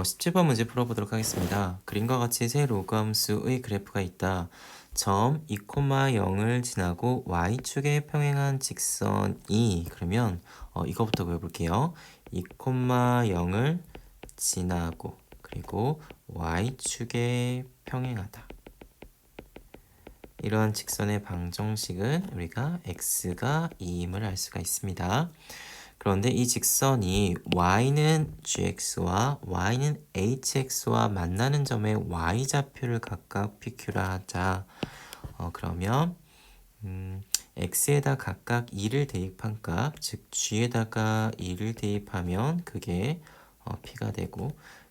17번 문제 풀어보도록 하겠습니다. 그림과 같이 세 로그함수의 그래프가 있다. 점 2,0을 지나고 y축에 평행한 직선이 그러면 이거부터 그려볼게요. 2,0을 지나고 그리고 y축에 평행하다. 이러한 직선의 방정식은 우리가 x가 2임을 알 수가 있습니다. 그런데 이 직선이 y는 gx와 y는 hx와 만나는 점에 y좌표를 각각 pq라 하자. 그러면 x에다 각각 2를 대입한 값, 즉 g에다가 2를 대입하면 그게 p가 되고,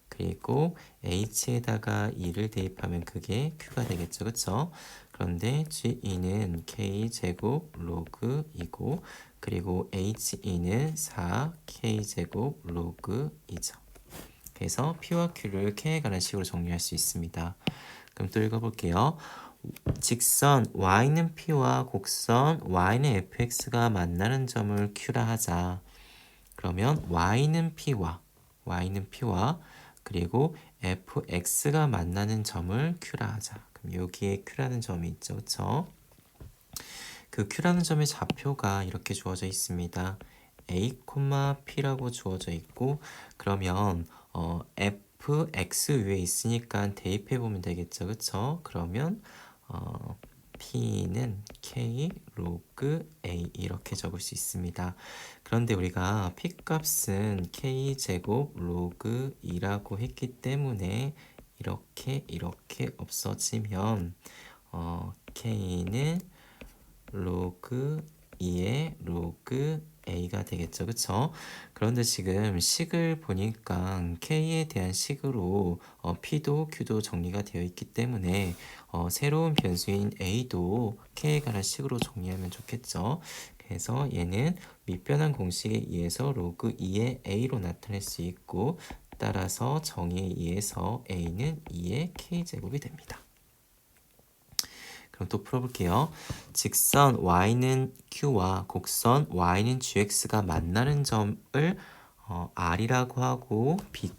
그리고 h에다가 2를 대입하면 그게 q가 되겠죠. 그쵸? 그런데 g는 k제곱 로그 2고 그리고 he는 4k제곱 로그 2죠. 그래서 p와 q를 k에 관한 식으로 정리할 수 있습니다. 그럼 또 읽어볼게요. 직선 y는 p와 곡선 y는 fx가 만나는 점을 q라 하자. 그러면 y는 p와 그리고 fx가 만나는 점을 q라 하자. 그럼 여기에 q라는 점이 있죠. 그쵸? 그 q라는 점의 좌표가 이렇게 주어져 있습니다. a, p라고 주어져 있고 그러면 fx 위에 있으니까 대입해 보면 되겠죠. 그쵸? 그러면 p는 k 로그 a 이렇게 적을 수 있습니다. 그런데 우리가 p 값은 k 제곱 로그 2라고 했기 때문에 이렇게 없어지면 k는 로그 2의 로그 a가 되겠죠. 그쵸? 그런데 지금 식을 보니까 k에 대한 식으로 p도 q도 정리가 되어 있기 때문에 새로운 변수인 a도 k에 관한 식으로 정리하면 좋겠죠. 그래서 얘는 밑변환 공식에 의해서 로그 2의 a로 나타낼 수 있고 따라서 정의에 의해서 a는 2의 k제곱이 됩니다. 그럼 또 풀어볼게요. 직선 y는 q와 곡선 y는 gx가 만나는 점을 r이라고 하고 b,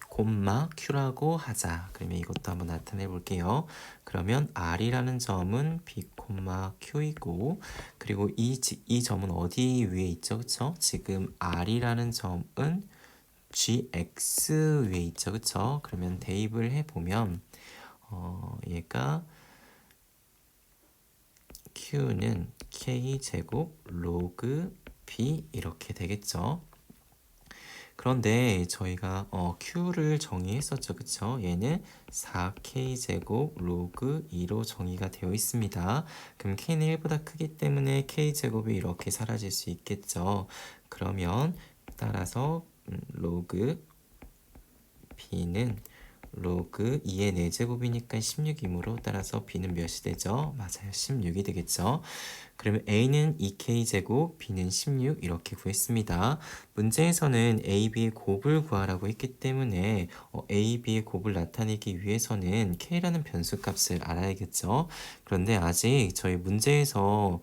q라고 하자. 그러면 이것도 한번 나타내 볼게요. 그러면 r이라는 점은 b, q이고 그리고 이 점은 어디 위에 있죠? 그쵸? 지금 r이라는 점은 gx 위에 있죠. 그쵸? 그러면 대입을 해보면 얘가 q는 k제곱 로그 b 이렇게 되겠죠. 그런데 저희가 q를 정의했었죠. 그쵸? 얘는 4k제곱 로그 2로 정의가 되어 있습니다. 그럼 k는 1보다 크기 때문에 k제곱이 이렇게 사라질 수 있겠죠. 그러면 따라서 로그 b는 로그 2의 4제곱이니까 16이므로 따라서 b는 몇이 되죠? 맞아요. 16이 되겠죠. 그러면 a는 2k제곱, b는 16 이렇게 구했습니다. 문제에서는 a, b의 곱을 구하라고 했기 때문에 a, b의 곱을 나타내기 위해서는 k라는 변수값을 알아야겠죠. 그런데 아직 저희 문제에서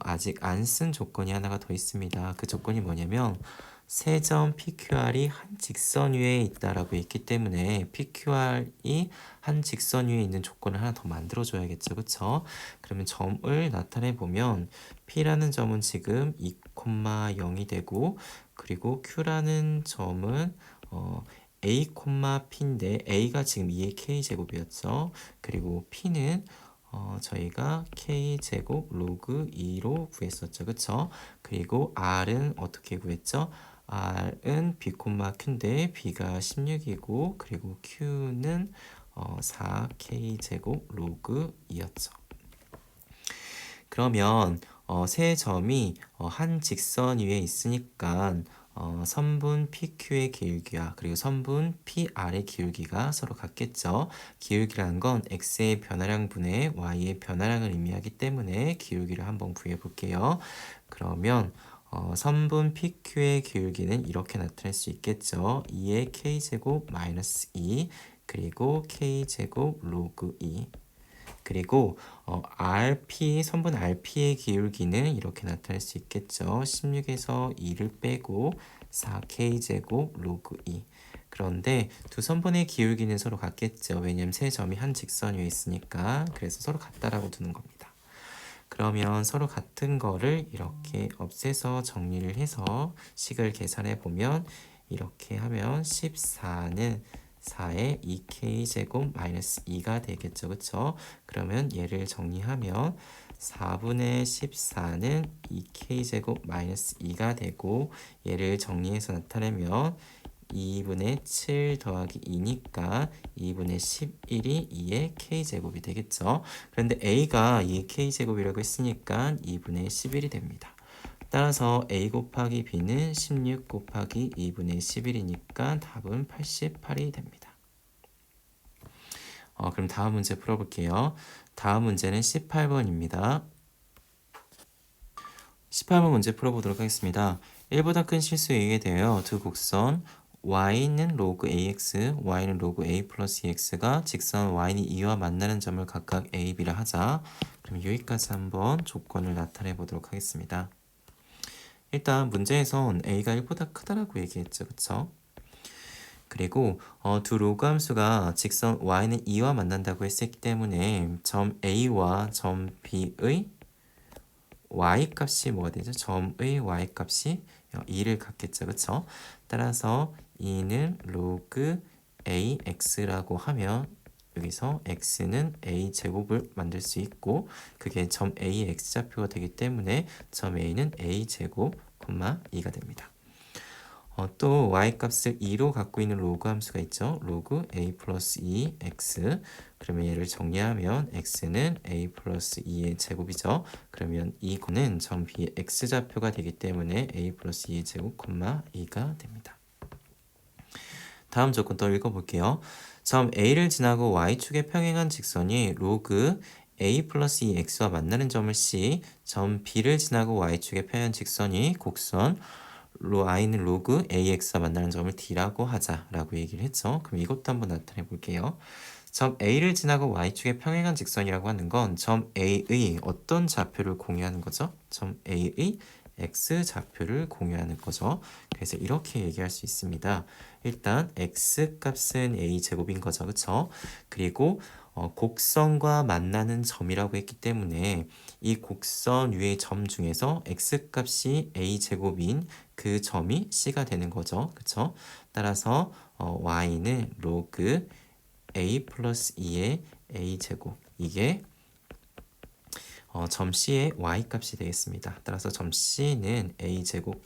아직 안 쓴 조건이 하나가 더 있습니다. 그 조건이 뭐냐면 세 점 PQR이 한 직선 위에 있다라고 했기 때문에 PQR이 한 직선 위에 있는 조건을 하나 더 만들어줘야겠죠. 그쵸? 그러면 점을 나타내 보면 P라는 점은 지금 2,0이 되고 그리고 Q라는 점은 A, P인데 A가 지금 2의 K제곱이었죠. 그리고 P는 저희가 K제곱 로그 2로 구했었죠. 그쵸? 그리고 R은 어떻게 구했죠? R은 B, Q인데 B가 16이고 그리고 Q는 4K제곱 로그 2였죠. 그러면 세 점이 한 직선 위에 있으니까 선분 PQ의 기울기와 그리고 선분 PR의 기울기가 서로 같겠죠. 기울기라는 건 X의 변화량 분의 Y의 변화량을 의미하기 때문에 기울기를 한번 구해 볼게요. 그러면 선분 PQ의 기울기는 이렇게 나타낼 수 있겠죠. 2의 K제곱 마이너스 2 그리고 K제곱 로그 2 그리고 RP, 선분 RP의 기울기는 이렇게 나타낼 수 있겠죠. 16에서 2를 빼고 4K제곱 로그 2 그런데 두 선분의 기울기는 서로 같겠죠. 왜냐면 세 점이 한 직선 위에 있으니까. 그래서 서로 같다라고 두는 겁니다. 그러면 서로 같은 거를 이렇게 없애서 정리를 해서 식을 계산해 보면 이렇게 하면 14는 4의 2k제곱 마이너스 2가 되겠죠. 그쵸? 그러면 얘를 정리하면 4분의 14는 2k제곱 마이너스 2가 되고 얘를 정리해서 나타내면 2분의 7 더하기 2니까 2분의 11이 2의 k제곱이 되겠죠. 그런데 a가 2의 k제곱이라고 했으니까 2분의 11이 됩니다. 따라서 a 곱하기 b는 16 곱하기 2분의 11이니까 답은 88이 됩니다. 그럼 다음 문제 풀어볼게요. 다음 문제는 18번입니다. 18번 문제 풀어보도록 하겠습니다. 1보다 큰 실수에 의해 되어 두 곡선 y는 로그 ax, y는 로그 a 플러스 2x가 직선 y는 2와 만나는 점을 각각 a, b라 하자. 그럼 여기까지 한번 조건을 나타내 보도록 하겠습니다. 일단 문제에선 a가 1보다 크다라고 얘기했죠. 그쵸? 그리고 두 로그 함수가 직선 y는 2와 만난다고 했기 때문에 점 a와 점 b의 y 값이 뭐가 되죠? 점의 y 값이 2를 갖겠죠. 그쵸? 따라서 2는 로그 ax라고 하면 여기서 x는 a 제곱을 만들 수 있고 그게 점 a의 x좌표가 되기 때문에 점 a는 a 제곱, 2가 됩니다. 또 y 값을 2로 갖고 있는 로그 함수가 있죠. 로그 a 플러스 2x. 그러면 얘를 정리하면 x는 a 플러스 2의 제곱이죠. 그러면 이거는 점 b의 x좌표가 되기 때문에 a 플러스 2의 제곱, 2가 됩니다. 다음 조건 또 읽어볼게요. 점 a를 지나고 y축에 평행한 직선이 로그 a 플러스 2x와 만나는 점을 c, 점 b를 지나고 y축에 평행한 직선이 곡선 y는 로그 ax와 만나는 점을 d라고 하자라고 얘기를 했죠. 그럼 이것도 한번 나타내 볼게요. 점 a를 지나고 y축에 평행한 직선이라고 하는 건 점 a의 어떤 좌표를 공유하는 거죠? 점 a의 x좌표를 공유하는 거죠. 그래서 이렇게 얘기할 수 있습니다. 일단 x값은 a제곱인 거죠. 그쵸? 그리고 곡선과 만나는 점이라고 했기 때문에 이 곡선 위의 점 중에서 x값이 a제곱인 그 점이 c가 되는 거죠. 그쵸? 따라서 y는 로그 a 플러스 2의 a제곱, 이게 점 C의 y값이 되겠습니다. 따라서 점 C는 a제곱,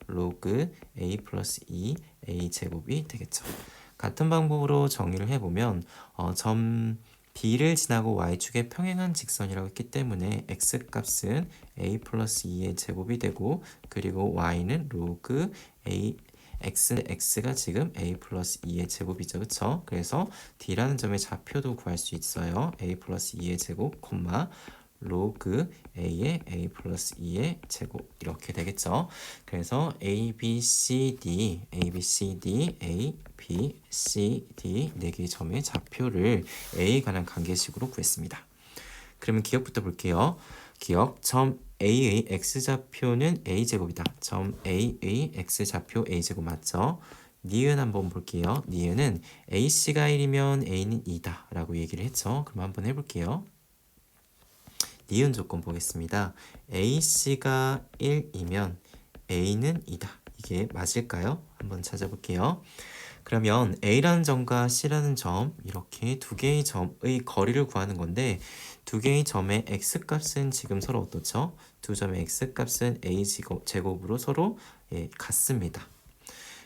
로그 a 플러스 2 a제곱이 되겠죠. 같은 방법으로 정의를 해보면 점 B를 지나고 y축에 평행한 직선이라고 했기 때문에 x값은 a 플러스 2의 제곱이 되고 그리고 y는 로그 a x가 지금 a 플러스 2의 제곱이죠. 그쵸? 그래서 d라는 점의 좌표도 구할 수 있어요. a 플러스 2의 제곱, 로그 a의 a 플러스 2의 제곱, 이렇게 되겠죠. 그래서 a, b, c, d, a, b, c, d, a, b, c, d 4개의 점의 좌표를 a에 관한 관계식으로 구했습니다. 그러면 기억부터 볼게요. 기억, 점 a의 x좌표는 a제곱이다. 점 a의 x좌표 a제곱 맞죠? 니은 한번 볼게요. 니은은 ac가 1이면 a는 2다 라고 얘기를 했죠. 그럼 한번 해볼게요. 니은 조건 보겠습니다. ac가 1이면 a는 2다. 이게 맞을까요? 한번 찾아볼게요. 그러면 a라는 점과 c라는 점, 이렇게 두 개의 점의 거리를 구하는 건데 두 개의 점의 x값은 지금 서로 어떻죠? 두 점의 x값은 a 제곱으로 서로 같습니다.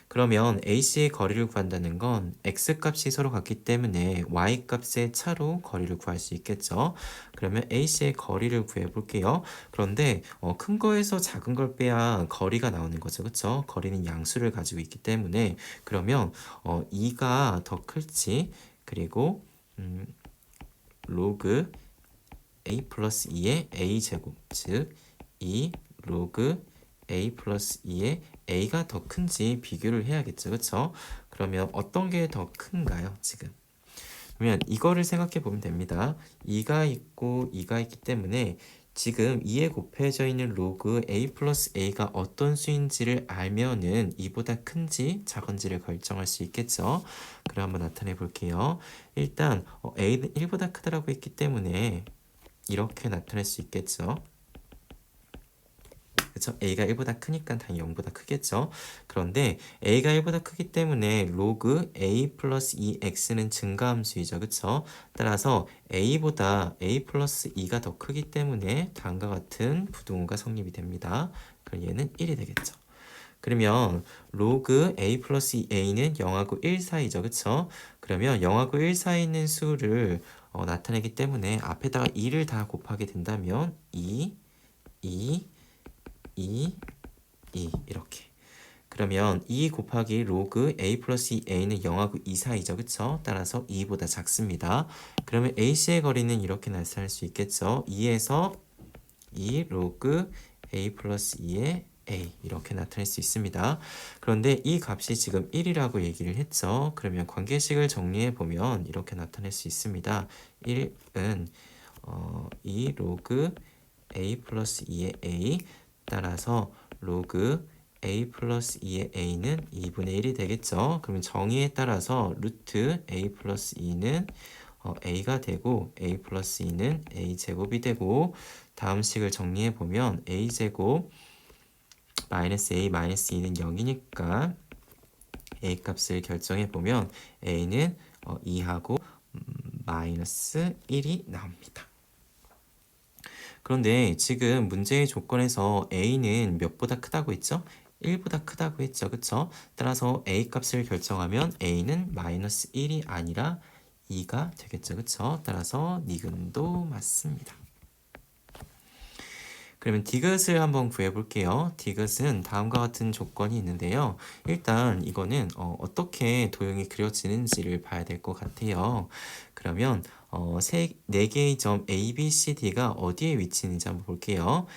그러면 AC의 거리를 구한다는 건 X값이 서로 같기 때문에 Y값의 차로 거리를 구할 수 있겠죠. 그러면 AC의 거리를 구해볼게요. 그런데 큰 거에서 작은 걸 빼야 거리가 나오는 거죠. 그쵸? 거리는 양수를 가지고 있기 때문에 그러면 2가 더 클지, 그리고 로그 A 플러스 2의 A제곱, 즉 2 로그 A 플러스 2의 A가 더 큰지 비교를 해야겠죠. 그쵸? 그러면 어떤 게 더 큰가요? 지금. 그러면 이거를 생각해 보면 됩니다. 2가 있고 2가 있기 때문에 지금 2에 곱해져 있는 로그 a 플러스 a가 어떤 수인지를 알면은 2보다 큰지 작은지를 결정할 수 있겠죠. 그럼 한번 나타내 볼게요. 일단 a는 1보다 크다라고 했기 때문에 이렇게 나타낼 수 있겠죠. 그쵸? a가 1보다 크니까 당연히 0보다 크겠죠. 그런데 a가 1보다 크기 때문에 로그 a 플러스 2x는 증가함수이죠. 그쵸? 따라서 a보다 a 플러스 2가 더 크기 때문에 다음과 같은 부등호가 성립이 됩니다. 그럼 얘는 1이 되겠죠. 그러면 로그 a 플러스 a는 0하고 1 사이죠. 그쵸? 그러면 0하고 1 사이에 있는 수를 나타내기 때문에 앞에다가 2를 다 곱하게 된다면 2, 2 이렇게. 그러면 2 곱하기 로그 a 플러스 a는 0하고 2 사이죠. 그쵸? 따라서 2보다 작습니다. 그러면 AC의 거리는 이렇게 나타낼 수 있겠죠. 2에서 2 로그 a 플러스 2의 a 이렇게 나타낼 수 있습니다. 그런데 이 값이 지금 1이라고 얘기를 했죠. 그러면 관계식을 정리해 보면 이렇게 나타낼 수 있습니다. 1은 2 로그 a 플러스 2의 a 따라서 로그 a 플러스 2의 a는 2분의 1이 되겠죠. 그러면 정의에 따라서 루트 a 플러스 2는 a가 되고 a 플러스 2는 a 제곱이 되고 다음 식을 정리해 보면 a 제곱 마이너스 a 마이너스 2는 0이니까 a 값을 결정해 보면 a는 2하고 마이너스 1이 나옵니다. 그런데 지금 문제의 조건에서 a는 몇보다 크다고 했죠? 1보다 크다고 했죠. 그쵸? 따라서 a 값을 결정하면 a는 마이너스 1이 아니라 2가 되겠죠. 그쵸? 따라서 니은도 맞습니다. 그러면 디귿을 한번 구해볼게요. 디귿은 다음과 같은 조건이 있는데요. 일단 이거는 어떻게 도형이 그려지는지를 봐야 될 것 같아요. 그러면 네 개의 점 A, B, C, D가 어디에 위치했는지 한번 볼게요.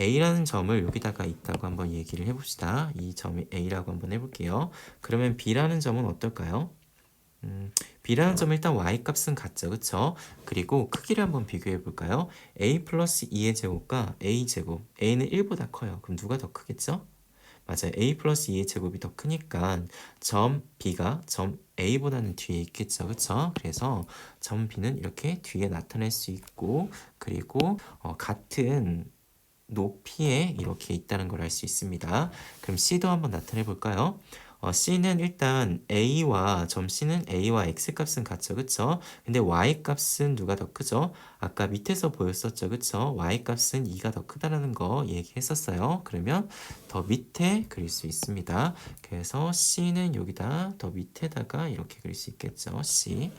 A라는 점을 여기다가 있다고 한번 얘기를 해봅시다. 이 점이 A라고 한번 해볼게요. 그러면 B라는 점은 어떨까요? B라는 점은 일단 Y값은 같죠. 그쵸? 그리고 크기를 한번 비교해 볼까요? A 플러스 2의 제곱과 A 제곱. A는 1보다 커요. 그럼 누가 더 크겠죠? 맞아요. A 플러스 2의 제곱이 더 크니까 점 B가 점 A보다는 뒤에 있겠죠. 그쵸? 그래서 점 B는 이렇게 뒤에 나타낼 수 있고 그리고 같은 높이에 이렇게 있다는 걸 알 수 있습니다. 그럼 C도 한번 나타내 볼까요? C는 일단 A와 점 C는 A와 X 값은 같죠. 그쵸? 근데 Y 값은 누가 더 크죠? 아까 밑에서 보였었죠. 그쵸? Y 값은 2가 더 크다라는 거 얘기했었어요. 그러면 더 밑에 그릴 수 있습니다. 그래서 C는 여기다 더 밑에다가 이렇게 그릴 수 있겠죠. C.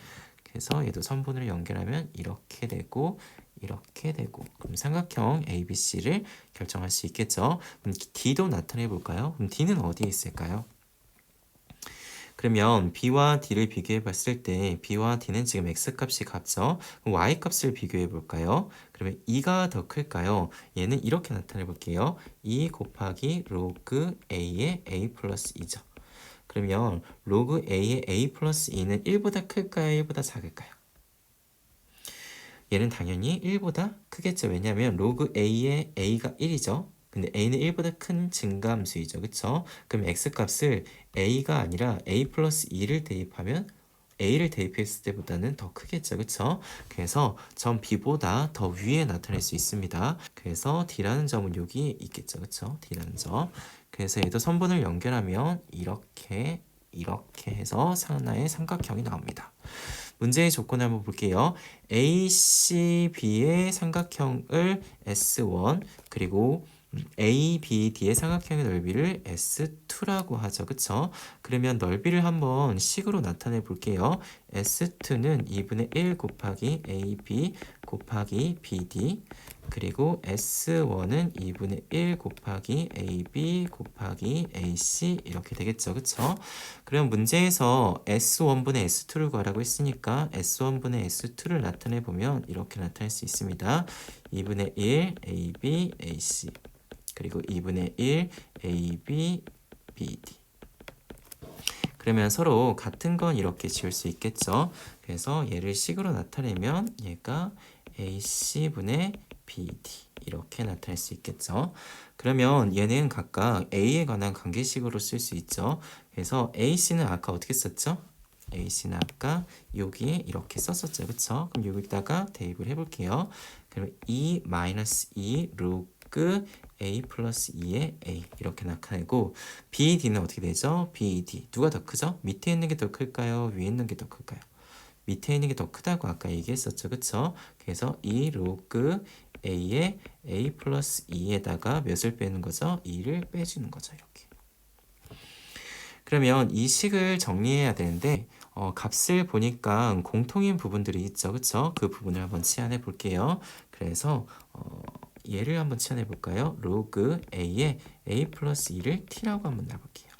그래서 얘도 선분으로 연결하면 이렇게 되고 이렇게 되고 그럼 삼각형 ABC를 결정할 수 있겠죠. 그럼 D도 나타내 볼까요? 그럼 D는 어디에 있을까요? 그러면 B와 D를 비교해 봤을 때 B와 D는 지금 X값이 같죠? 그럼 Y값을 비교해 볼까요? 그러면 2가 더 클까요? 얘는 이렇게 나타내 볼게요. 2 곱하기 로그 A의 A 플러스 2죠. 그러면 로그 A의 A 플러스 2는 1보다 클까요? 1보다 작을까요? 얘는 당연히 1보다 크겠죠. 왜냐하면 로그 A의 A가 1이죠. 근데 A는 1보다 큰 증가함수이죠. 그쵸? 그럼 X값을 A가 아니라 A 플러스 2를 대입하면 A를 대입했을 때보다는 더 크겠죠. 그쵸? 그래서 점 B보다 더 위에 나타낼 수 있습니다. 그래서 D라는 점은 여기 있겠죠. 그쵸? D라는 점. 그래서 얘도 선분을 연결하면 이렇게 해서 하나의 삼각형이 나옵니다. 문제의 조건을 한번 볼게요. ACB의 삼각형을 S1 그리고 ABD의 삼각형의 넓이를 S2라고 하죠. 그쵸? 그러면 넓이를 한번 식으로 나타내 볼게요. S2는 2분의 1 곱하기 AB 곱하기 BD 그리고 S1은 2분의 1 곱하기 AB 곱하기 AC 이렇게 되겠죠. 그쵸? 그럼 문제에서 S1분의 S2를 구하라고 했으니까 S1분의 S2를 나타내 보면 이렇게 나타낼 수 있습니다. 2분의 1 AB, AC 그리고 2분의 1 AB, BD 그러면 서로 같은 건 이렇게 지울 수 있겠죠. 그래서 얘를 식으로 나타내면 얘가 AC분의 BD 이렇게 나타낼 수 있겠죠. 그러면 얘는 각각 A에 관한 관계식으로 쓸 수 있죠. 그래서 AC는 아까 어떻게 썼죠? AC는 아까 여기에 이렇게 썼었죠. 그쵸? 그럼 여기다가 대입을 해볼게요. 그럼 2 마이너스 2 로그 A 플러스 2의 A 이렇게 나타내고 BD는 어떻게 되죠? BD 누가 더 크죠? 밑에 있는 게 더 클까요? 위에 있는 게 더 클까요? 밑에 있는 게 더 크다고 아까 얘기했었죠. 그쵸? 그래서 2 로그 A에 A 플러스 2에다가 몇을 빼는 거죠? 2를 빼주는 거죠. 이렇게. 그러면 이 식을 정리해야 되는데 값을 보니까 공통인 부분들이 있죠. 그쵸? 그 부분을 한번 치환해 볼게요. 그래서 얘를 한번 치환해 볼까요? 로그 A에 A 플러스 2를 T라고 한번 놔볼게요.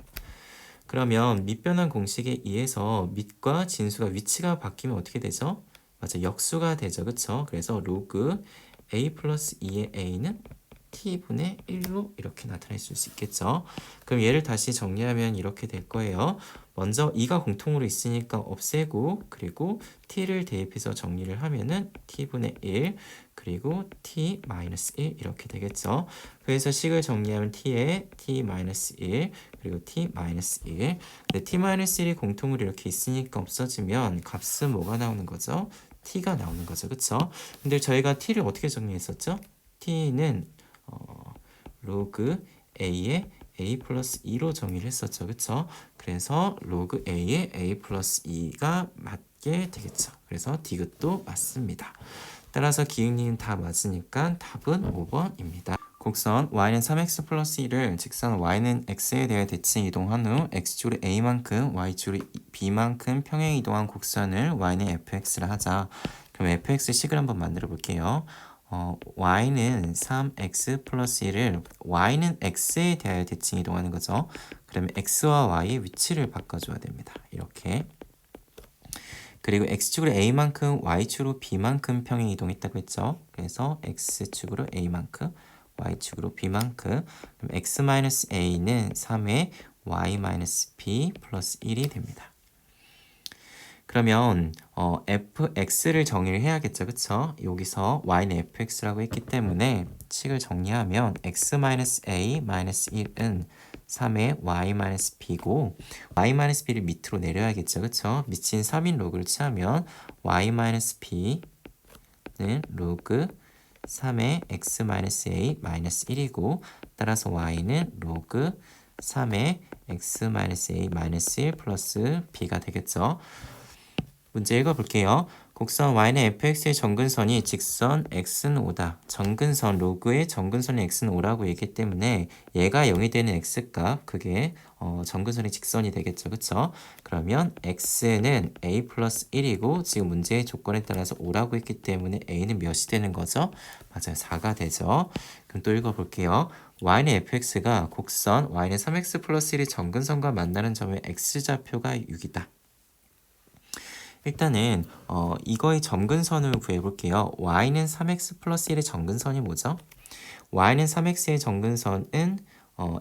그러면 밑변환 공식에 의해서 밑과 진수가 위치가 바뀌면 어떻게 되죠? 맞아, 역수가 되죠. 그쵸? 그래서 로그 A 플러스 2의 A는 T분의 1로 이렇게 나타낼 수 있겠죠. 그럼 얘를 다시 정리하면 이렇게 될 거예요. 먼저 2가 공통으로 있으니까 없애고 그리고 T를 대입해서 정리를 하면은 T분의 1 그리고 T-1 이렇게 되겠죠. 그래서 식을 정리하면 T에 T-1 그리고 T-1 근데 T-1이 공통으로 이렇게 있으니까 없어지면 값은 뭐가 나오는 거죠? T가 나오는 거죠. 그쵸? 근데 저희가 T를 어떻게 정리했었죠? T는 로그 A에 A 플러스 2로 정의를 했었죠. 그쵸? 그래서 로그 A에 A 플러스 2가 맞게 되겠죠. 그래서 디귿도 맞습니다. 따라서 기응님 다 맞으니까 답은 5번입니다. 곡선 y는 3x 플러스 1을 직선 y는 x에 대해 대칭 이동한 후 x축으로 a만큼 y축으로 b만큼 평행 이동한 곡선을 y는 fx를 하자. 그럼 fx 식을 한번 만들어 볼게요. y는 3x 플러스 1을 y는 x에 대하여 대칭 이동하는 거죠. 그러면 x와 y의 위치를 바꿔줘야 됩니다. 이렇게. 그리고 x축으로 a만큼 y축으로 b만큼 평행 이동했다고 했죠. 그래서 x축으로 a만큼 y축으로 b만큼 그럼 x-a는 3의 y-b 플러스 1이 됩니다. 그러면 fx를 정의를 해야겠죠. 그쵸? 여기서 y는 fx라고 했기 때문에 식을 정리하면 x-a-1은 3의 y-b고 y-b를 밑으로 내려야겠죠. 그쵸? 미친 3인 로그를 취하면 y-b는 로그 3의 x-a-1이고 따라서 y는 로그 3의 x-a-1 플러스 b가 되겠죠. 문제 읽어볼게요. 곡선 y는 fx의 정근선이 직선 x는 5다. 정근선 로그의 정근선이 x는 5라고 얘기했기 때문에 얘가 0이 되는 x값 그게 정근선의 직선이 되겠죠. 그쵸? 그러면 x는 a 플러스 1이고 지금 문제의 조건에 따라서 5라고 했기 때문에 a는 몇이 되는 거죠? 맞아요. 4가 되죠. 그럼 또 읽어볼게요. y는 fx가 곡선 y는 3x 플러스 1이 정근선과 만나는 점의 x좌표가 6이다. 일단은 이거의 점근선을 구해볼게요. y는 3x 플러스 1의 점근선이 뭐죠? y는 3x의 점근선은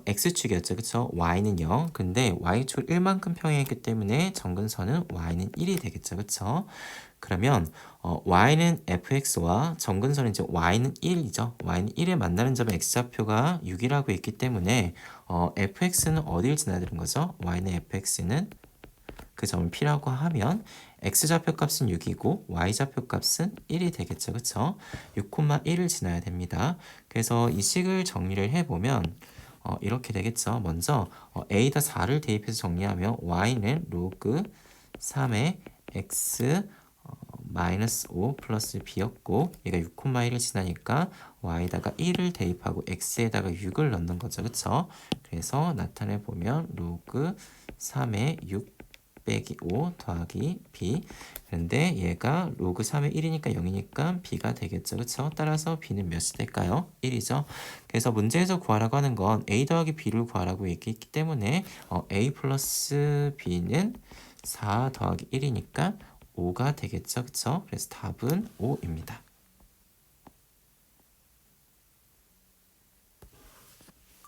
x축이었죠. 그쵸? y는 0. 근데 y축 1만큼 평행했기 때문에 점근선은 y는 1이 되겠죠. 그쵸? 그러면 y는 fx와 점근선은 이제 y는 1이죠. y는 1에 만나는 점의 x좌표가 6이라고 했기 때문에 fx는 어디를 지나야 되는 거죠? y는 fx는 그 점을 P라고 하면 x좌표 값은 6이고 y좌표 값은 1이 되겠죠. 그쵸? 6,1을 지나야 됩니다. 그래서 이 식을 정리를 해보면 이렇게 되겠죠. 먼저 a에다 4를 대입해서 정리하면 y는 로그 3의 x 마이너스 5 플러스 b였고 얘가 6,1을 지나니까 y에다가 1을 대입하고 x에다가 6을 넣는 거죠. 그쵸? 그래서 나타내 보면 로그 3의 6 빼기 5 더하기 b. 그런데 얘가 로그 3의 1이니까 0이니까 b가 되겠죠. 그쵸? 따라서 b는 몇이 될까요? 1이죠. 그래서 문제에서 구하라고 하는 건 a 더하기 b를 구하라고 얘기했기 때문에 a 플러스 b는 4 더하기 1이니까 5가 되겠죠. 그쵸? 그래서 답은 5입니다.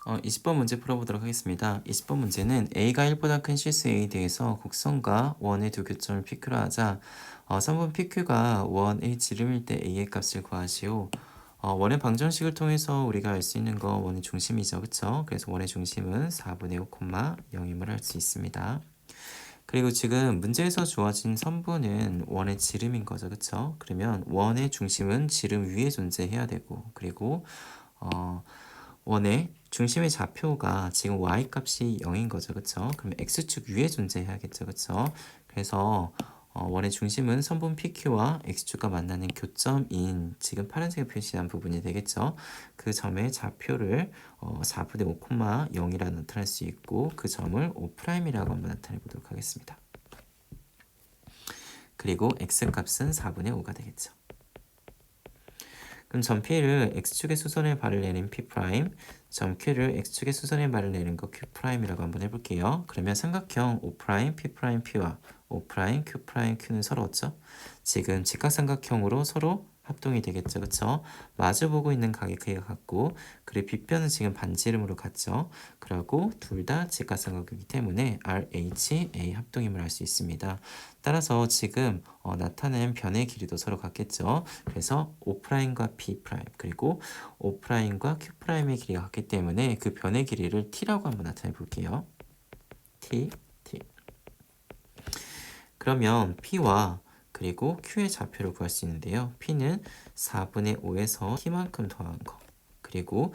20번 문제 풀어보도록 하겠습니다. 20번 문제는 A가 1보다 큰 실수 A에 대해서 곡선과 원의 두 교점을 PQ로 하자 3번 PQ가 원 A 지름일 때 A의 값을 구하시오. 원의 방정식을 통해서 우리가 알 수 있는 거 원의 중심이죠. 그쵸? 그래서 원의 중심은 4분의 5, 0임을 알 수 있습니다. 그리고 지금 문제에서 주어진 선분은 원의 지름인 거죠. 그쵸? 그러면 원의 중심은 지름 위에 존재해야 되고, 그리고 어, 원의 중심의 좌표가 지금 y값이 0인 거죠. 그쵸? 그럼 x축 위에 존재해야겠죠. 그쵸? 그래서 원의 중심은 선분 PQ와 x축과 만나는 교점인 지금 파란색을 표시한 부분이 되겠죠. 그 점의 좌표를 4분의 5, 0이라 나타낼 수 있고 그 점을 5'이라고 한번 나타내 보도록 하겠습니다. 그리고 x값은 4분의 5가 되겠죠. 그럼 점 P를 x축의 수선의 발을 내린 P', 점 Q를 x축의 수선의 발을 내린 거 Q'이라고 한번 해볼게요. 그러면 삼각형 O', P', P와 O', Q', Q는 서로 어쩌? 지금 직각삼각형으로 서로 합동이 되겠죠. 그쵸? 마주보고 있는 각의 크기가 같고 그리고 빗변은 지금 반지름으로 같죠. 그리고 둘 다 직각삼각형이기 때문에 RHA 합동임을 알 수 있습니다. 따라서 지금 나타낸 변의 길이도 서로 같겠죠. 그래서 O'과 P' 그리고 O'과 Q'의 길이가 같기 때문에 그 변의 길이를 T라고 한번 나타내 볼게요. T. 그러면 P와 그리고 Q의 좌표를 구할 수 있는데요. P는 4분의 5에서 T만큼 더한 거. 그리고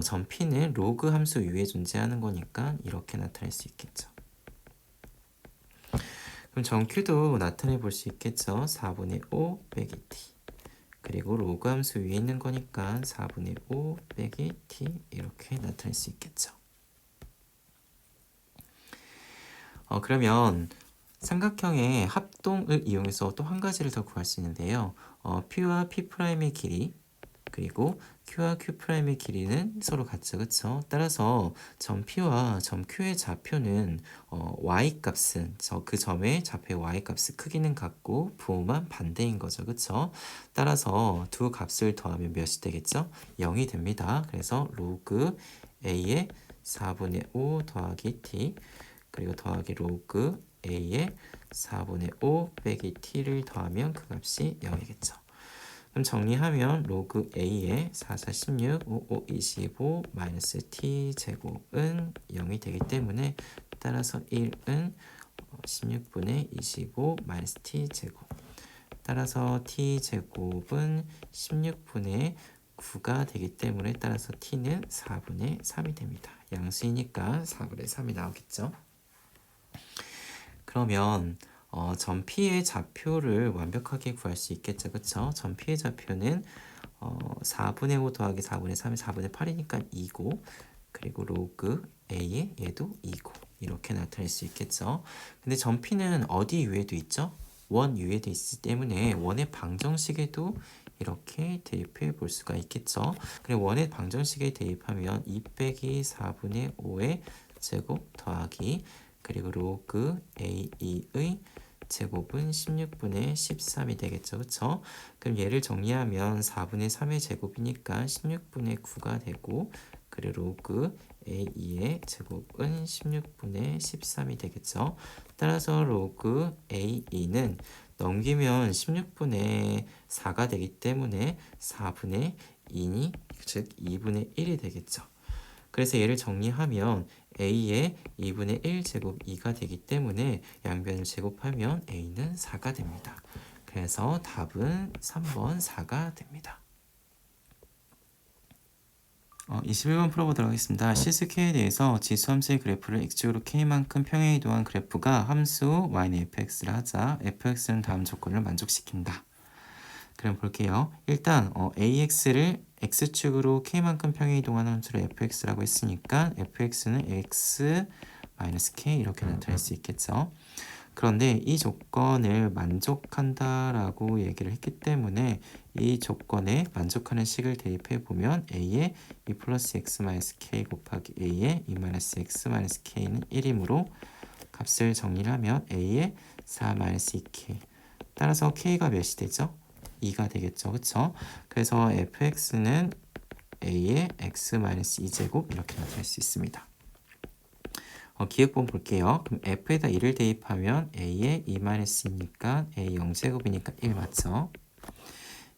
점 P는 로그 함수 위에 존재하는 거니까 이렇게 나타낼 수 있겠죠. 그럼 점 Q도 나타내 볼 수 있겠죠. 4분의 5 빼기 T. 그리고 로그 함수 위에 있는 거니까 4분의 5 빼기 T 이렇게 나타낼 수 있겠죠. 그러면 삼각형의 합동을 이용해서 또 한 가지를 더 구할 수 있는데요. P와 P'의 길이 그리고 Q와 Q'의 길이는 서로 같죠. 그쵸? 따라서 점 P와 점 Q의 좌표는 Y값은 그 점의 좌표의 Y값의 크기는 같고 부호만 반대인 거죠. 그쵸? 따라서 두 값을 더하면 몇이 되겠죠? 0이 됩니다. 그래서 로그 A의 4분의 5 더하기 T 그리고 더하기 로그 A의 4분의 5 빼기 T를 더하면 그 값이 0이겠죠. 그럼 정리하면 로그 A의 4, 4, 16, 5, 5, 25 마이너스 T 제곱은 0이 되기 때문에 따라서 1은 16분의 25 마이너스 T 제곱 따라서 T 제곱은 16분의 9가 되기 때문에 따라서 T는 4분의 3이 됩니다. 양수이니까 4분의 3이 나오겠죠. 그러면 점 P의 좌표를 완벽하게 구할 수 있겠죠. 그쵸? 점 P의 좌표는 4분의 5 더하기 4분의 3이 4분의 8이니까 2고 그리고 로그 A의 얘도 2고 이렇게 나타낼 수 있겠죠. 근데 점 P는 어디 위에도 있죠? 원 위에도 있기 때문에 원의 방정식에도 이렇게 대입해 볼 수가 있겠죠. 그리고 원의 방정식에 대입하면 2 빼기 4분의 5의 제곱 더하기 그리고 로그 A2의 제곱은 16분의 13이 되겠죠. 그쵸? 그럼 얘를 정리하면 4분의 3의 제곱이니까 16분의 9가 되고 그리고 로그 A2의 제곱은 16분의 13이 되겠죠. 따라서 로그 A2는 넘기면 16분의 4가 되기 때문에 4분의 2니 즉 2분의 1이 되겠죠. 그래서 얘를 정리하면 A의 2분의 1 제곱 2가 되기 때문에 양변을 제곱하면 A는 4가 됩니다. 그래서 답은 3번 4가 됩니다. 21번 풀어보도록 하겠습니다. 실수 K에 대해서 지수 함수의 그래프를 x축으로 K만큼 평행 이동한 그래프가 함수 y는 fx를 하자 fx는 다음 조건을 만족시킨다. 그럼 볼게요. 일단 AX를 X축으로 K만큼 평행 이동하는 함수를 fx라고 했으니까 fx는 x-k 이렇게 나타낼 수 있겠죠. 그런데 이 조건을 만족한다라고 얘기를 했기 때문에 이 조건에 만족하는 식을 대입해 보면 a의 2 플러스 x-k 곱하기 a의 2-x-k는 1이므로 값을 정리를 하면 a의 4-2k 따라서 k가 몇이 되죠? 2가 되겠죠. 그쵸? 그래서 fx는 a의 x-2제곱 이렇게 나타낼 수 있습니다. 기억본 볼게요. 그럼 f에다 1을 대입하면 a의 2-2니까 a 0제곱이니까 1 맞죠?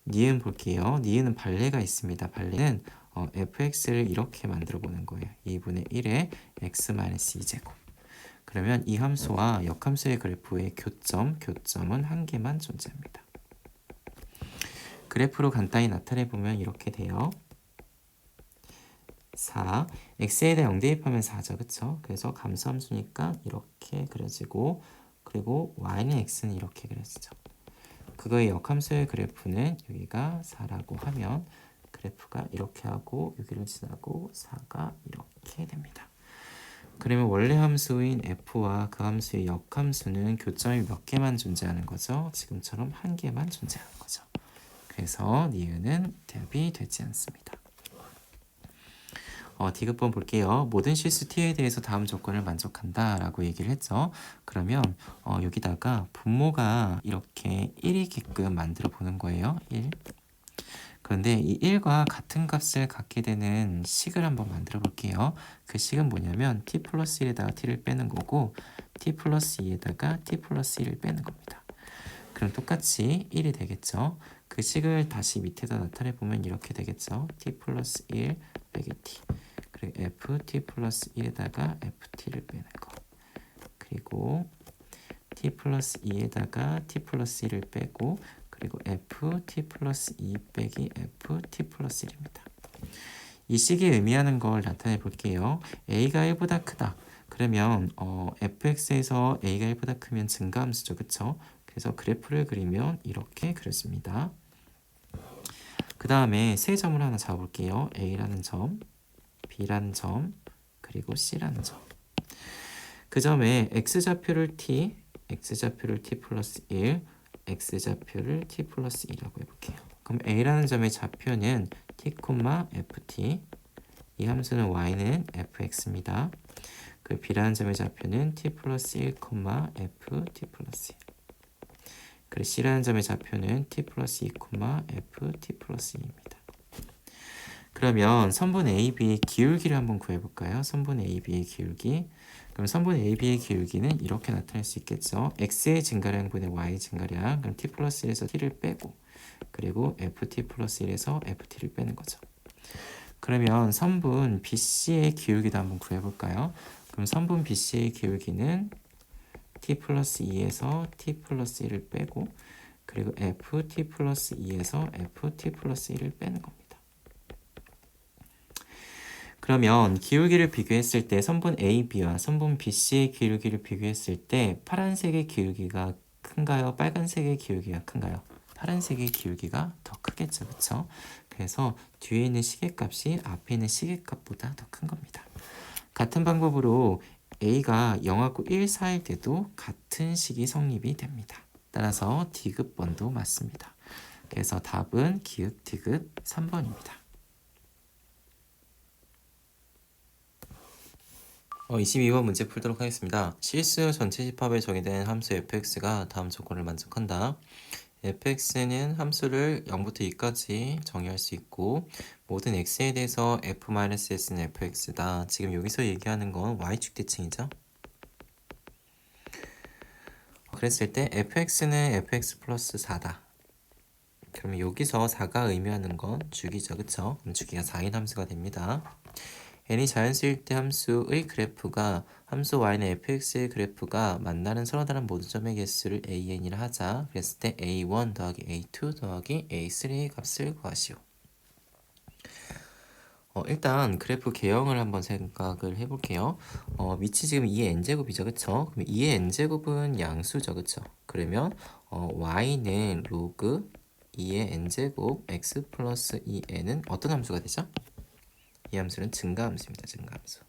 니은 볼게요. 니은은 발레가 있습니다. 발레는 fx를 이렇게 만들어 보는 거예요. 2분의 1에 x-2제곱. 그러면 이 함수와 역함수의 그래프의 교점은 한 개만 존재합니다. 그래프로 간단히 나타내 보면 이렇게 돼요. 4, x에 대해 0 대입하면 4죠. 그쵸? 그래서 감수함수니까 이렇게 그려지고, 그리고 y는 x는 이렇게 그려지죠. 그거의 역함수의 그래프는 여기가 4라고 하면 그래프가 이렇게 하고 여기를 지나고 4가 이렇게 됩니다. 그러면 원래 함수인 f와 그 함수의 역함수는 교점이 몇 개만 존재하는 거죠? 지금처럼 한 개만 존재하는 거죠. 그래서 니은은 대답이 되지 않습니다. 디귿번 볼게요. 모든 실수 t에 대해서 다음 조건을 만족한다 라고 얘기를 했죠. 그러면 여기다가 분모가 이렇게 1이게끔 만들어 보는 거예요. 1. 그런데 이 1과 같은 값을 갖게 되는 식을 한번 만들어 볼게요. 그 식은 뭐냐면 t 플러스 1에다가 t를 빼는 거고 t 플러스 2에다가 t 플러스 1을 빼는 겁니다. 그럼 똑같이 1이 되겠죠. 그 식을 다시 밑에다 나타내 보면 이렇게 되겠죠. t 플러스 1 빼기 t. 그리고 ft 플러스 1에다가 ft를 빼는 거. 그리고 t 플러스 2에다가 t 플러스 1을 빼고 그리고 ft 플러스 2 빼기 ft 플러스 1입니다. 이 식이 의미하는 걸 나타내 볼게요. a가 1보다 크다. 그러면 fx에서 a가 1보다 크면 증가함수죠. 그쵸? 그래서 그래프를 그리면 이렇게 그려집니다. 그 다음에 세 점을 하나 잡아볼게요. a라는 점, b라는 점, 그리고 c라는 점. 그 점에 x좌표를 t 플러스 1, x좌표를 t 플러스 2라고 해볼게요. 그럼 a라는 점의 좌표는 t, ft, 이 함수는 y는 fx입니다. 그 b라는 점의 좌표는 t 플러스 1, ft 플러스 1. 그리고 c라는 점의 좌표는 t 플러스 2, ft 플러스 2입니다. 그러면 선분 AB의 기울기를 한번 구해볼까요? 선분 AB의 기울기. 그럼 선분 AB의 기울기는 이렇게 나타낼 수 있겠죠. x의 증가량분의 y의 증가량. 그럼 t 플러스 1에서 t를 빼고 그리고 ft 플러스 1에서 ft를 빼는 거죠. 그러면 선분 BC의 기울기도 한번 구해볼까요? 그럼 선분 BC의 기울기는 t 플러스 2에서 t 플러스 1을 빼고 그리고 ft 플러스 2에서 ft 플러스 1을 빼는 겁니다. 그러면 기울기를 비교했을 때 선분 AB와 선분 BC의 기울기를 비교했을 때 파란색의 기울기가 큰가요? 빨간색의 기울기가 큰가요? 파란색의 기울기가 더 크겠죠. 그렇죠? 그래서 뒤에 있는 시계값이 앞에 있는 시계값보다 더 큰 겁니다. 같은 방법으로 A가 0하고 1 사이일 때도 같은 식이 성립이 됩니다. 따라서 디귿번도 맞습니다. 그래서 답은 기읍 디귿 3번입니다. 22번 문제 풀도록 하겠습니다. 실수 전체 집합에 정의된 함수 fx가 다음 조건을 만족한다. fx는 함수를 0부터 2까지 정의할 수 있고 모든 x에 대해서 f-s는 fx다. 지금 여기서 얘기하는 건 y축 대칭이죠. 그랬을 때 fx는 fx 플러스 4다. 그러면 여기서 4가 의미하는 건 주기죠. 그쵸? 그럼 주기가 4인 함수가 됩니다. n이 자연수일 때 함수의 그래프가 함수 y는 fx의 그래프가 만나는 서로 다른 모든 점의 개수를 an이라 하자. 그랬을 때 a1 더하기 a2 더하기 a3의 값을 구하시오. 일단 그래프 개형을 한번 생각을 해볼게요. 밑이 지금 2의 n제곱이죠. 그쵸? 그럼 2의 n제곱은 양수죠. 그쵸? 그러면 y는 로그 2의 n제곱 x 플러스 2n은 어떤 함수가 되죠? 이 함수는 증가함수입니다. 증가함수.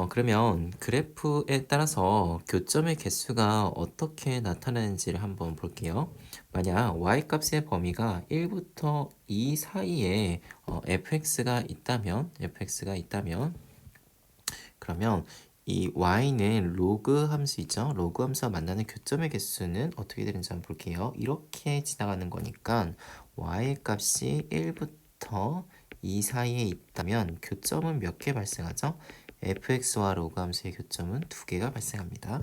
그러면 그래프에 따라서 교점의 개수가 어떻게 나타나는지를 한번 볼게요. 만약 y값의 범위가 1부터 2 사이에 fx가 있다면 그러면 이 y는 로그 함수 있죠? 로그 함수와 만나는 교점의 개수는 어떻게 되는지 한번 볼게요. 이렇게 지나가는 거니까 y 값이 1부터 2 사이에 있다면 교점은 몇 개 발생하죠? fx와 로그 함수의 교점은 두 개가 발생합니다.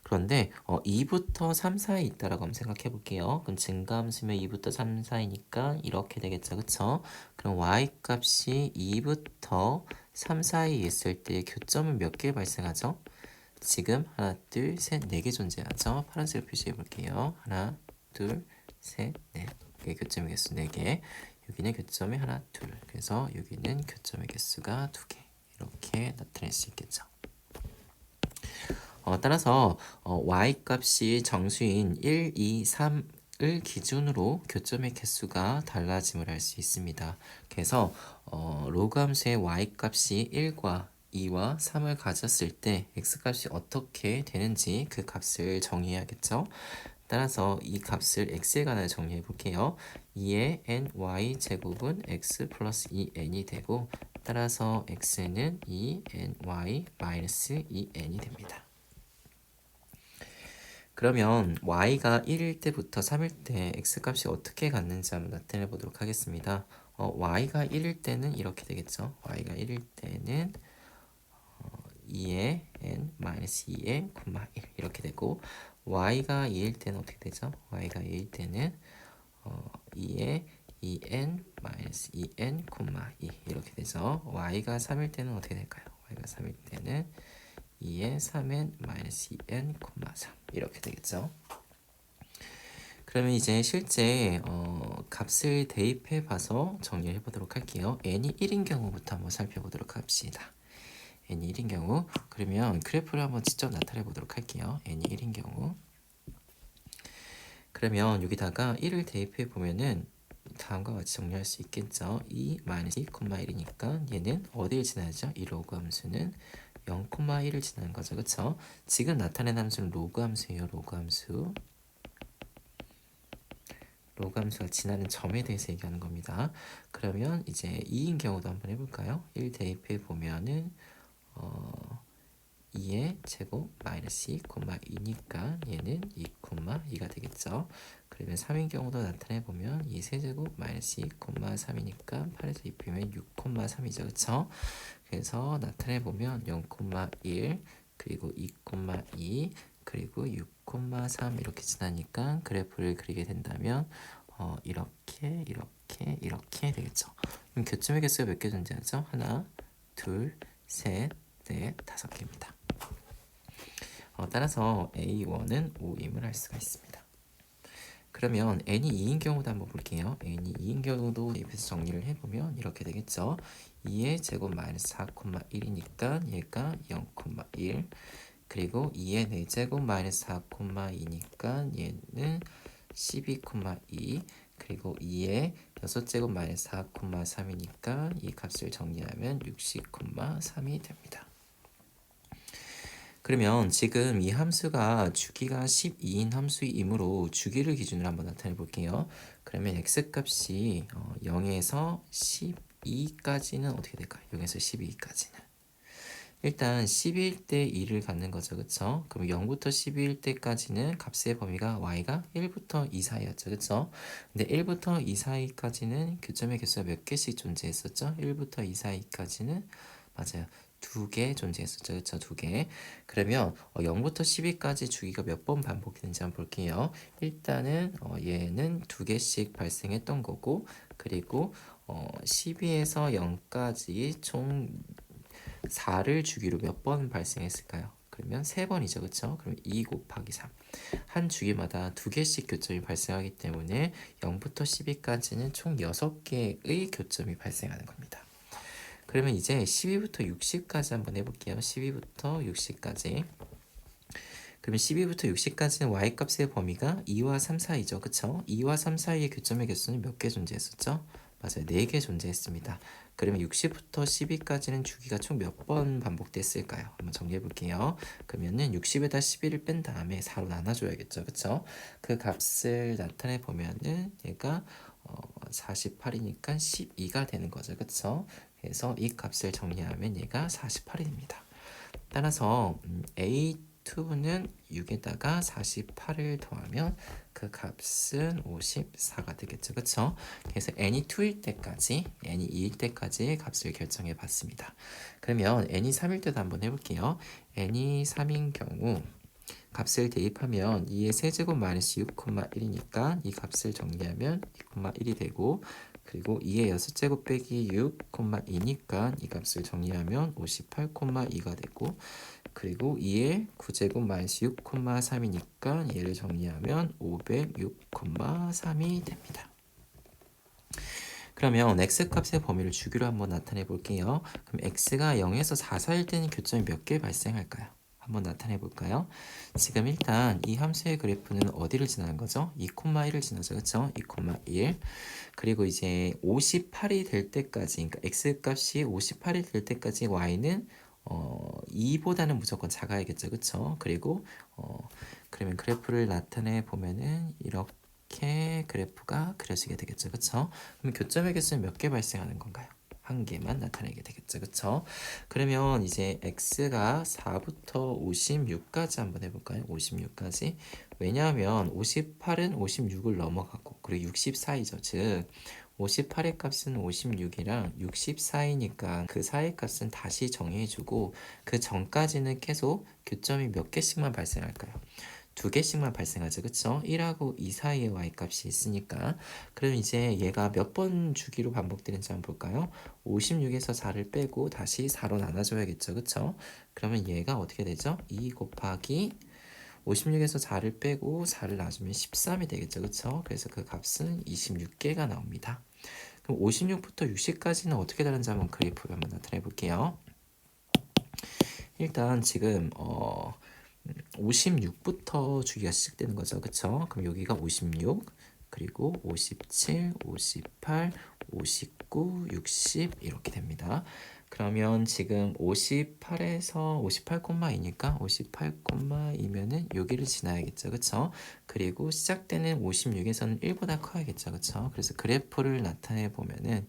그런데 2부터 3 사이에 있다라고 한번 생각해 볼게요. 그럼 증가함수면 2부터 3 사이니까 이렇게 되겠죠. 그쵸? 그럼 y 값이 2부터 3 사이에 있을 때 교점은 몇 개 발생하죠? 지금 하나, 둘, 셋, 네 개 존재하죠. 파란색으로 표시해 볼게요. 하나, 둘, 셋, 넷. 이게 교점의 개수 4개. 여기는 교점이 하나, 둘. 그래서 여기는 교점의 개수가 2개. 이렇게 나타낼 수 있겠죠. 따라서 y 값이 정수인 1, 2, 3을 기준으로 교점의 개수가 달라짐을 알 수 있습니다. 그래서 로그 함수의 y 값이 1과 2와 3을 가졌을 때 x 값이 어떻게 되는지 그 값을 정의해야겠죠. 따라서 이 값을 x에 관하여 정리해 볼게요. 2의 ny 제곱은 x 플러스 2n이 되고 따라서 x는 2ny 마이너스 2n이 됩니다. 그러면 y가 1일 때부터 3일 때 x값이 어떻게 갔는지 한번 나타내 보도록 하겠습니다. y가 1일 때는 이렇게 되겠죠. y가 1일 때는 2의 n-2n, 1 이렇게 되고 y가 2일 때는 어떻게 되죠? y가 2일 때는 2의 2n-2n, 2 이렇게 되죠. y가 3일 때는 어떻게 될까요? y가 3일 때는 2의 3n-2n, 3 이렇게 되겠죠. 그러면 이제 실제 값을 대입해 봐서 정리해 보도록 할게요. n이 1인 경우부터 한번 살펴보도록 합시다. n이 1인 경우 그러면 그래프를 한번 직접 나타내 보도록 할게요. n이 1인 경우 그러면 여기다가 1을 대입해 보면은 다음과 같이 정리할 수 있겠죠. 2-2,1이니까 얘는 어디를 지나야죠? 이 로그 함수는 0,1을 지나는 거죠. 그쵸? 지금 나타낸 함수는 로그 함수예요. 로그 함수. 로그 함수가 지나는 점에 대해서 얘기하는 겁니다. 그러면 이제 2인 경우도 한번 해볼까요? 1 대입해 보면은 2의 제곱 마이너스 2,2니까 얘는 2,2가 되겠죠. 그러면 3인 경우도 나타내 보면 2 세제곱 마이너스 2,3이니까 8에서 2 빼면 6,3이죠. 그쵸? 그래서 나타내 보면 0,1 그리고 2,2 그리고 6,3 이렇게 지나니까 그래프를 그리게 된다면 이렇게 되겠죠. 그럼 교점의 개수가 몇 개 존재하죠? 하나, 둘, 셋, 넷, 5개입니다. 따라서 A1은 5임을 알 수가 있습니다. 그러면 n이 2인 경우도 한번 볼게요. n이 2인 경우도 입에서 정리를 해보면 이렇게 되겠죠. 2의 제곱 마이너스 4,1이니까 얘가 0,1 그리고 2의 4제곱 마이너스 4,2니까 얘는 12,2 그리고 2의 6제곱 마이너스 4,3이니까 이 값을 정리하면 60,3이 됩니다. 그러면 지금 이 함수가 주기가 12인 함수이므로 주기를 기준으로 한번 나타내 볼게요. 그러면 x값이 0에서 12까지는 어떻게 될까요? 0에서 12까지는 일단 12일 때 2를 갖는 거죠. 그쵸? 그럼 0부터 12일 때까지는 값의 범위가 y가 1부터 2 사이였죠. 그쵸? 근데 1부터 2 사이까지는 교점의 개수가 몇 개씩 존재했었죠? 1부터 2 사이까지는 맞아요. 2개 존재했었죠. 그쵸? 2개. 그러면 0부터 12까지 주기가 몇 번 반복되는지 한번 볼게요. 일단은 얘는 2개씩 발생했던 거고 그리고 12에서 0까지 총 4를 주기로 몇 번 발생했을까요? 그러면 3번이죠. 그쵸? 그럼 2 곱하기 3. 한 주기마다 2개씩 교점이 발생하기 때문에 0부터 12까지는 총 6개의 교점이 발생하는 겁니다. 그러면 이제 12부터 60까지 한번 해볼게요. 12부터 60까지. 그러면 12부터 60까지는 y값의 범위가 2와 3 사이죠. 그쵸? 2와 3 사이의 교점의 개수는 몇 개 존재했었죠? 맞아요. 4개 존재했습니다. 그러면 60부터 12까지는 주기가 총 몇 번 반복됐을까요? 한번 정리해 볼게요. 그러면은 60에다 11을 뺀 다음에 4로 나눠줘야겠죠. 그쵸? 그 값을 나타내 보면은 얘가 48이니까 12가 되는 거죠. 그쵸? 그래서 이 값을 정리하면 얘가 48이 됩니다. 따라서 A2는 6에다가 48을 더하면 그 값은 54가 되겠죠. 그쵸? 그래서 n이 2일 때까지, n이 2일 때까지 값을 결정해 봤습니다. 그러면 n이 3일 때도 한번 해볼게요. n이 3인 경우 값을 대입하면 2의 세제곱 마이너스 6,1이니까 이 값을 정리하면 2,1이 되고, 그리고 2의 6제곱 빼기 6,2니까 이 값을 정리하면 58,2가 되고, 그리고 2의 9제곱 마이너스 6,3이니까 얘를 정리하면 506,3이 됩니다. 그러면 x값의 범위를 주기로 한번 나타내 볼게요. 그럼 x가 0에서 4 사이일 때는 교점이 몇 개 발생할까요? 한번 나타내 볼까요? 지금 일단 이 함수의 그래프는 어디를 지나는 거죠? 2,1을 지나죠. 그쵸? 2,1. 그리고 이제 58이 될 때까지, 그러니까 x값이 58이 될 때까지 y는 2보다는 무조건 작아야겠죠. 그쵸? 그리고 그러면 그래프를 나타내 보면은 이렇게 그래프가 그려지게 되겠죠. 그쵸? 그럼 교점의 개수는 몇 개 발생하는 건가요? 한 개만 나타내게 되겠죠. 그쵸? 그러면 이제 x가 4부터 56까지 한번 해볼까요? 56까지. 왜냐하면 58은 56을 넘어가고, 그리고 60 사이죠. 즉 58의 값은 56이랑 60 사이니까 그 사이 값은 다시 정의해주고, 그 전까지는 계속 교점이 몇 개씩만 발생할까요? 두 개씩만 발생하죠. 그쵸? 1하고 2 사이에 y값이 있으니까. 그럼 이제 얘가 몇 번 주기로 반복되는지 한번 볼까요? 56에서 4를 빼고 다시 4로 나눠줘야겠죠. 그쵸? 그러면 얘가 어떻게 되죠? 2 곱하기 56에서 4를 빼고 4를 나누면 13이 되겠죠. 그쵸? 그래서 그 값은 26개가 나옵니다. 그럼 56부터 60까지는 어떻게 다른지 한번 그래프를 한번 나타내 볼게요. 일단 지금 56부터 주기가 시작되는 거죠. 그쵸? 그럼 여기가 56, 그리고 57, 58, 59, 60 이렇게 됩니다. 그러면 지금 58에서 58,2니까 58,2면은 여기를 지나야겠죠. 그쵸? 그리고 시작되는 56에서는 1보다 커야겠죠. 그쵸? 그래서 그래프를 나타내 보면은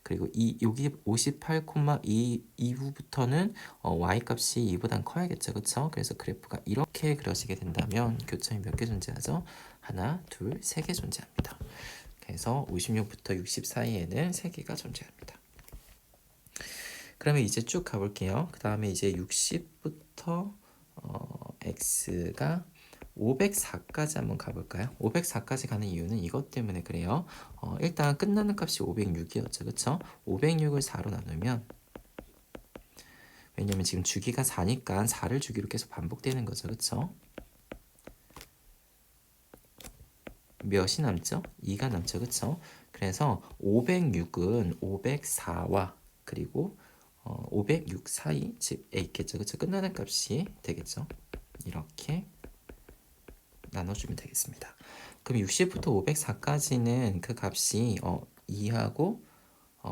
그리고 여기 58,2 이후부터는 y값이 2보단 커야겠죠. 그쵸? 그래서 그래프가 이렇게 그려지게 된다면 교점이 몇 개 존재하죠? 하나, 둘, 세 개 존재합니다. 그래서 56부터 60 사이에는 3개가 존재합니다. 그러면 이제 쭉 가볼게요. 그 다음에 이제 60부터 x가 504까지 한번 가볼까요? 504까지 가는 이유는 이것 때문에 그래요. 일단 끝나는 값이 506이었죠. 그쵸? 506을 4로 나누면, 왜냐면 지금 주기가 4니까 4를 주기로 계속 반복되는 거죠. 그쵸? 몇이 남죠? 2가 남죠. 그쵸? 그래서 506은 504와 그리고 506 사이, 즉 있겠죠. 그쵸? 끝나는 값이 되겠죠. 이렇게 나눠주면 되겠습니다. 그럼 60부터 504까지는 그 값이 2하고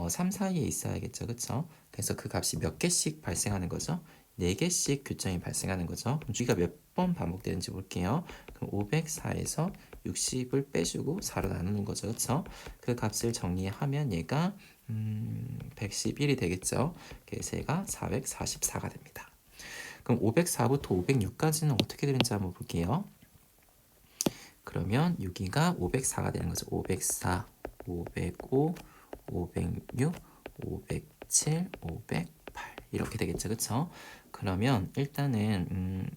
3 사이에 있어야겠죠. 그쵸? 그래서 그 값이 몇 개씩 발생하는 거죠? 4개씩 교점이 발생하는 거죠. 그럼 주기가 몇 번 반복되는지 볼게요. 그럼 504에서 60을 빼주고 4로 나누는 거죠. 그쵸? 그 값을 정리하면 얘가 111이 되겠죠. 그래서 얘가 444가 됩니다. 그럼 504부터 506까지는 어떻게 되는지 한번 볼게요. 그러면 여기가 504가 되는 거죠. 504, 505, 506, 507, 508 이렇게 되겠죠. 그쵸? 그러면 일단은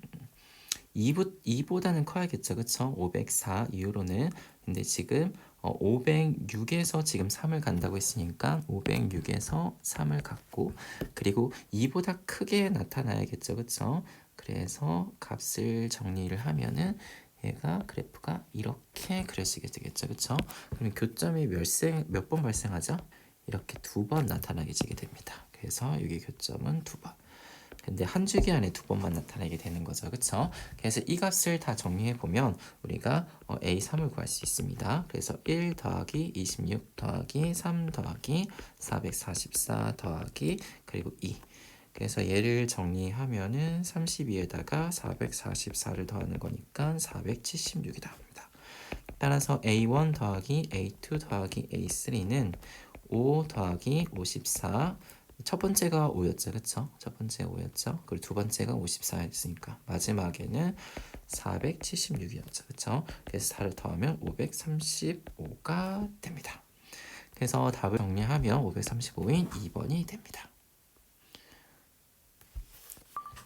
2보다는 커야겠죠. 그쵸? 504 이후로는. 근데 지금 506에서 지금 3을 간다고 했으니까 506에서 3을 갖고, 그리고 2보다 크게 나타나야겠죠. 그쵸? 그래서 값을 정리를 하면은 얘가 그래프가 이렇게 그려지게 되겠죠. 그쵸? 그럼 교점이 몇 번 발생하죠? 이렇게 2번 나타나게 되게 됩니다. 그래서 여기 교점은 2번. 근데 한 주기 안에 2번만 나타나게 되는 거죠. 그쵸? 그래서 이 값을 다 정리해 보면 우리가 A3을 구할 수 있습니다. 그래서 1 더하기 26 더하기 3 더하기 444 더하기 그리고 2. 그래서 얘를 정리하면은 32에다가 444를 더하는 거니까 476이 나옵니다. 따라서 A1 더하기 A2 더하기 A3는 5 더하기 54 첫 번째가 5였죠. 그쵸? 첫 번째 5였죠. 그리고 두 번째가 54였으니까 마지막에는 476이었죠. 그쵸? 그래서 4를 더하면 535가 됩니다. 그래서 답을 정리하면 535인 2번이 됩니다.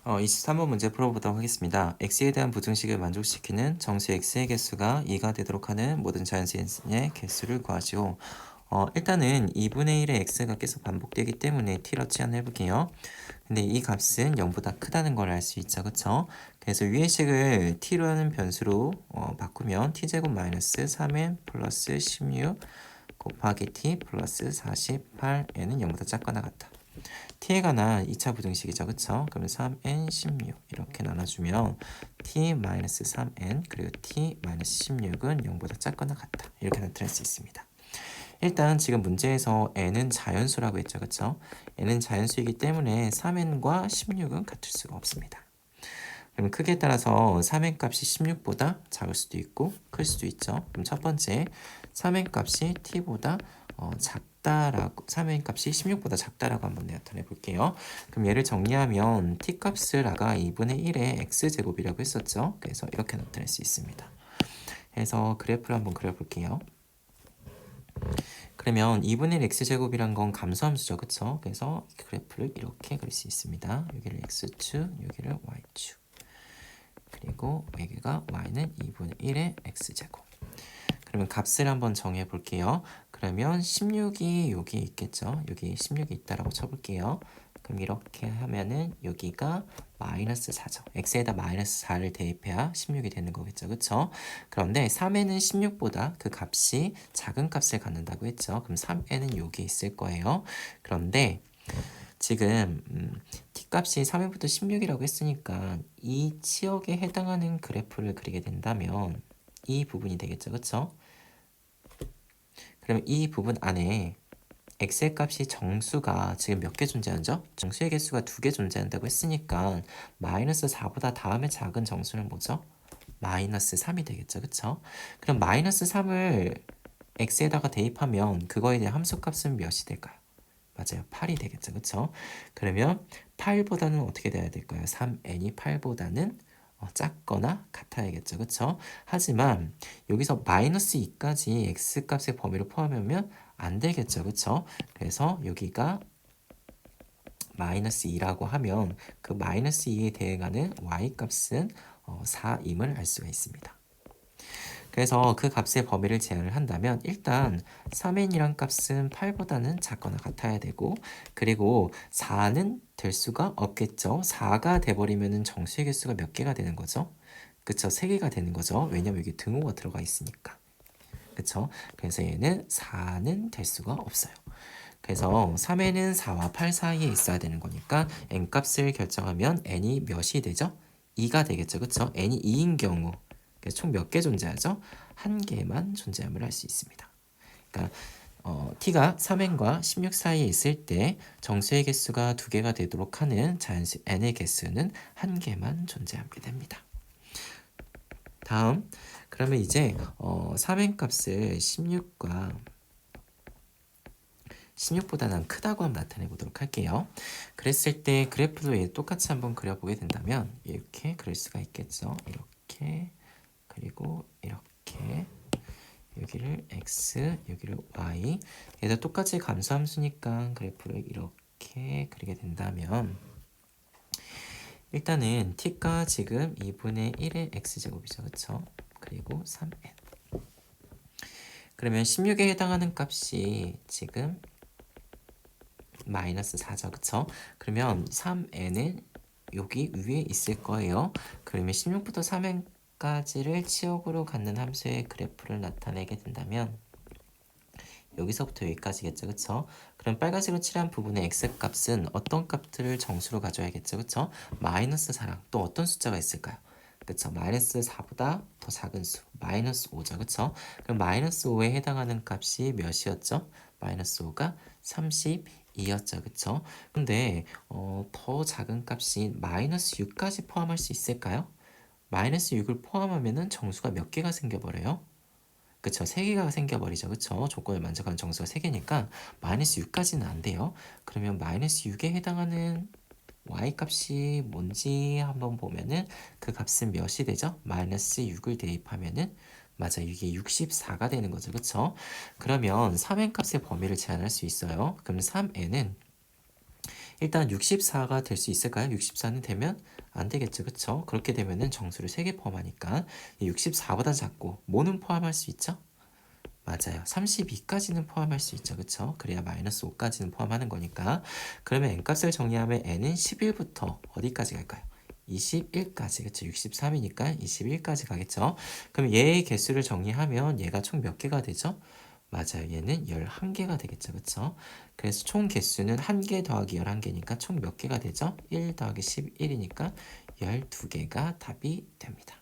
23번 문제 풀어보도록 하겠습니다. x에 대한 부등식을 만족시키는 정수 x의 개수가 2가 되도록 하는 모든 자연수의 개수를 구하시오. 일단은 2분의 1의 x가 계속 반복되기 때문에 t로 치환을 해볼게요. 근데 이 값은 0보다 크다는 걸 알 수 있죠. 그쵸? 그래서 위의 식을 t라는 변수로 바꾸면 t제곱 마이너스 3n 플러스 16 곱하기 t 플러스 48n은 0보다 작거나 같다. t에 관한 2차 부등식이죠. 그쵸? 그러면 3n 16 이렇게 나눠주면 t-3n 그리고 t-16은 0보다 작거나 같다. 이렇게 나타낼 수 있습니다. 일단 지금 문제에서 n은 자연수라고 했죠. 그쵸? n은 자연수이기 때문에 3n과 16은 같을 수가 없습니다. 그럼 크기에 따라서 3n 값이 16보다 작을 수도 있고 클 수도 있죠. 그럼 첫 번째 3n 값이 t보다 작다라고 3n 값이 16보다 작다라고 한번 나타내 볼게요. 그럼 얘를 정리하면 t 값을 아까 2분의 1의 x제곱이라고 했었죠. 그래서 이렇게 나타낼 수 있습니다. 그래서 그래프를 한번 그려볼게요. 그러면 2분의 1 x제곱이란 건 감소함수죠. 그쵸? 그래서 그래프를 이렇게 그릴 수 있습니다. 여기를 x축, 여기를 y축. 그리고 여기가 y는 2분의 1의 x제곱. 그러면 값을 한번 정해 볼게요. 그러면 16이 여기 있겠죠. 여기 16이 있다라고 쳐볼게요. 그럼 이렇게 하면은 여기가 마이너스 4죠. x에다 마이너스 4를 대입해야 16이 되는 거겠죠. 그쵸? 그런데 3에는 16보다 그 값이 작은 값을 갖는다고 했죠. 그럼 3에는 여기 있을 거예요. 그런데 지금 t값이 3에부터 16이라고 했으니까 이 치역에 해당하는 그래프를 그리게 된다면 이 부분이 되겠죠. 그쵸? 그러면 이 부분 안에 x의 값이 정수가 지금 몇 개 존재하죠? 정수의 개수가 2개 존재한다고 했으니까 마이너스 4보다 다음에 작은 정수는 뭐죠? 마이너스 3이 되겠죠. 그쵸? 그럼 마이너스 3을 x에다가 대입하면 그거에 대한 함수값은 몇이 될까요? 맞아요. 8이 되겠죠. 그쵸? 그러면 8보다는 어떻게 돼야 될까요? 3n이 8보다는 작거나 같아야겠죠. 그쵸? 하지만 여기서 마이너스 2까지 x값의 범위를 포함하면 안 되겠죠. 그쵸? 그래서 여기가 마이너스 2라고 하면 그 마이너스 2에 대응하는 y값은 4임을 알 수가 있습니다. 그래서 그 값의 범위를 제한을 한다면 일단 3n이란 값은 8보다는 작거나 같아야 되고 그리고 4는 될 수가 없겠죠. 4가 돼버리면 정수의 개수가 몇 개가 되는 거죠? 그쵸? 3개가 되는 거죠. 왜냐면 여기 등호가 들어가 있으니까. 그쵸? 그래서 얘는 4는 될 수가 없어요. 그래서 3에는 4와 8 사이에 있어야 되는 거니까 n값을 결정하면 n이 몇이 되죠? 2가 되겠죠. 그쵸? n이 2인 경우 총 몇 개 존재하죠? 한 개만 존재함을 알 수 있습니다. 그러니까 t가 3n과 16 사이에 있을 때 정수의 개수가 2개가 되도록 하는 자연수 n의 개수는 한 개만 존재하게 됩니다. 다음 그러면 이제 3n 값을 16보다는 크다고 한번 나타내 보도록 할게요. 그랬을 때 그래프도 똑같이 한번 그려보게 된다면 이렇게 그릴 수가 있겠죠. 이렇게 그리고 이렇게 여기를 x 여기를 y 얘도 똑같이 감소함수니까 그래프를 이렇게 그리게 된다면 일단은 t가 지금 2분의 1의 x제곱이죠. 그쵸? 그리고 3n 그러면 16에 해당하는 값이 지금 마이너스 4죠. 그쵸? 그러면 3n은 여기 위에 있을 거예요. 그러면 16부터 3n까지를 치역으로 갖는 함수의 그래프를 나타내게 된다면 여기서부터 여기까지겠죠. 그쵸? 그럼 빨간색으로 칠한 부분의 x값은 어떤 값들을 정수로 가져야겠죠. 그쵸? 마이너스 4랑 또 어떤 숫자가 있을까요? 그쵸? 마이너스 4보다 더 작은 수 마이너스 5죠. 그쵸? 그럼 마이너스 5에 해당하는 값이 몇이었죠? 마이너스 5가 32였죠. 그쵸? 근데 더 작은 값인 마이너스 6까지 포함할 수 있을까요? 마이너스 6을 포함하면 정수가 몇 개가 생겨버려요? 그쵸? 3개가 생겨버리죠. 그쵸? 조건을 만족하는 정수가 3개니까 마이너스 6까지는 안 돼요. 그러면 마이너스 6에 해당하는 y값이 뭔지 한번 보면은 그 값은 몇이 되죠? 마이너스 6을 대입하면은 맞아, 이게 64가 되는 거죠. 그쵸? 그러면 3n 값의 범위를 제한할 수 있어요. 그럼 3n은 일단 64가 될 수 있을까요? 64는 되면 안 되겠죠. 그쵸? 그렇게 되면은 정수를 3개 포함하니까 64보다 작고 뭐는 포함할 수 있죠? 맞아요. 32까지는 포함할 수 있죠. 그쵸? 그래야 마이너스 5까지는 포함하는 거니까. 그러면 n값을 정리하면 n은 11부터 어디까지 갈까요? 21까지. 그쵸? 63이니까 21까지 가겠죠? 그럼 얘의 개수를 정리하면 얘가 총 몇 개가 되죠? 맞아요. 얘는 11개가 되겠죠. 그쵸? 그래서 총 개수는 1개 더하기 11개니까 총 몇 개가 되죠? 1 더하기 11이니까 12개가 답이 됩니다.